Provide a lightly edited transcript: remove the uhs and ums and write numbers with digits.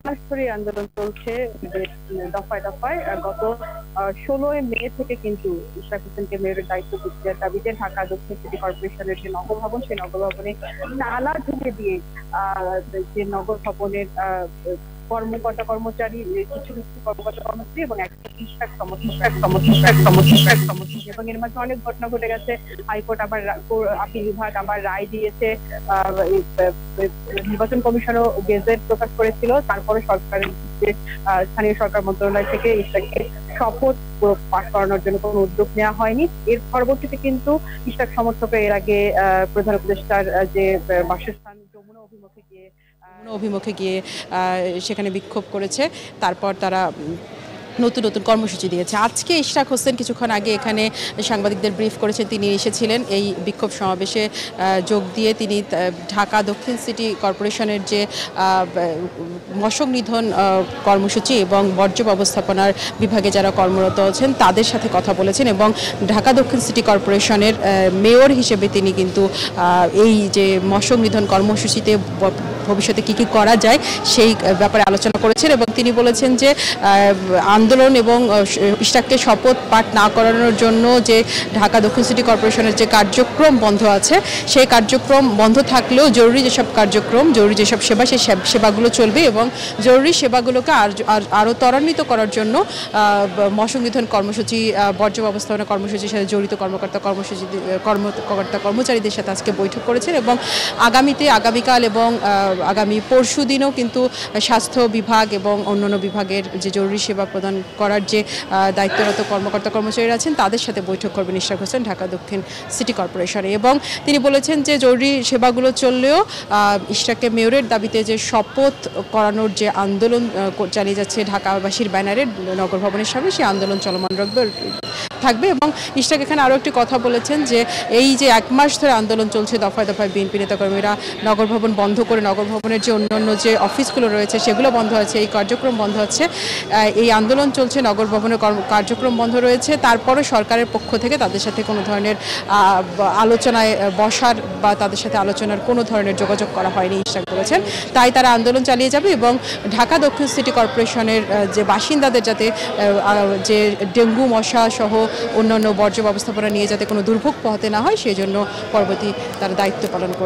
মাস ধরে আন্দোলন চলছে দফায় দফায়। গত 16 মে থেকে কিন্তু ইশরাক হোসেনকে মেয়রের দায়িত্ব দেওয়ার দাবিতে ঢাকা দক্ষিণ সিটি কর্পোরেশনের যে নগর ভবন, সেই নগর ভবনে তালা ঝুলিয়ে দিয়ে যে নগর ভবনের কর্মকর্তা কর্মচারী, কিছু কিছু কর্মকর্তা কর্মচারী এবং একটা ইশরাক সমর্থক এবং এর মাঝে অনেক ঘটনা ঘটে গেছে। হাইকোর্ট আবার আপিল বিভাগ আবার রায় দিয়েছে। নির্বাচন কমিশনও গেজেট প্রকাশ করেছিল। তারপরে সরকারের যে স্থানীয় সরকার মন্ত্রণালয় থেকে ইশরাককে শপথ পাঠ করানোর জন্য কোনো উদ্যোগ নেওয়া হয়নি। এর পরবর্তীতে কিন্তু ইশরাক সমর্থকরা এর আগে প্রধান উপদেষ্টার যে বাসস্থান যমুনা অভিমুখে গিয়ে সেখানে বিক্ষোভ করেছে। তারপর তারা নতুন নতুন কর্মসূচি দিয়েছে। আজকে ইশরাক হোসেন কিছুক্ষণ আগে এখানে সাংবাদিকদের ব্রিফ করেছেন। তিনি এসেছিলেন এই বিক্ষোভ সমাবেশে যোগ দিয়ে। তিনি ঢাকা দক্ষিণ সিটি কর্পোরেশনের যে মশক নিধন কর্মসূচি এবং বর্জ্য ব্যবস্থাপনার বিভাগে যারা কর্মরত আছেন তাদের সাথে কথা বলেছেন এবং ঢাকা দক্ষিণ সিটি কর্পোরেশনের মেয়র হিসেবে তিনি কিন্তু এই যে মশক নিধন কর্মসূচিতে ভবিষ্যতে কি কি করা যায় সেই ব্যাপারে আলোচনা করেছেন এবং তিনি বলেছেন যে আন্দোলন এবং ইশরাককে শপথ পাঠ না করানোর জন্য যে ঢাকা দক্ষিণ সিটি কর্পোরেশনের যে কার্যক্রম বন্ধ আছে, সেই কার্যক্রম বন্ধ থাকলেও জরুরি যেসব কার্যক্রম, জরুরি যেসব সেবা, সেই সেবাগুলো চলবে এবং জরুরি সেবাগুলোকে আরও ত্বরান্বিত করার জন্য মশক নিধন কর্মসূচি, বর্জ্য ব্যবস্থাপনা কর্মসূচির সাথে জড়িত কর্মচারীদের সাথে আজকে বৈঠক করেছেন এবং আগামীকাল এবং আগামী পরশু দিনও কিন্তু স্বাস্থ্য বিভাগ এবং অন্যান্য বিভাগের যে জরুরি সেবা প্রদান করার যে দায়িত্বরত কর্মকর্তা কর্মচারীরা আছেন তাদের সাথে বৈঠক করবেন ইশরাক হোসেন ঢাকা দক্ষিণ সিটি কর্পোরেশনে। এবং তিনি বলেছেন যে জরুরি সেবাগুলো চললেও ইশরাককে মেয়রের দাবিতে যে শপথ করানোর যে আন্দোলন চালিয়ে যাচ্ছে ঢাকাবাসীর ব্যানারে নগর ভবনের সামনে, সেই আন্দোলন চলমান থাকবে। এবং ইশরাক এখানে আরও একটি কথা বলেছেন যে এই যে 1 মাস ধরে আন্দোলন চলছে, দফায় দফায় বিএনপি নেতাকর্মীরা নগর ভবন বন্ধ করে নগর ভবনের যে অন্যান্য যে অফিসগুলো রয়েছে সেগুলো বন্ধ আছে, এই কার্যক্রম বন্ধ আছে, এই আন্দোলন চলছে, নগর ভবনের কার্যক্রম বন্ধ রয়েছে। তারপরে সরকারের পক্ষ থেকে তাদের সাথে কোনো ধরনের আলোচনায় বসার বা তাদের সাথে আলোচনার কোনো ধরনের যোগাযোগ করা হয়নি ইশরাক বলেছেন। তাই তারা আন্দোলন চালিয়ে যাবে এবং ঢাকা দক্ষিণ সিটি কর্পোরেশনের যে বাসিন্দাদের যাতে যে ডেঙ্গু মশা সহ অন্যান্য বর্জ্য ব্যবস্থাপনা নিয়ে যাতে কোনো দুর্ভোগ পোহাতে না হয়, সেই জন্য পরবর্তী তারা দায়িত্ব পালন করবে।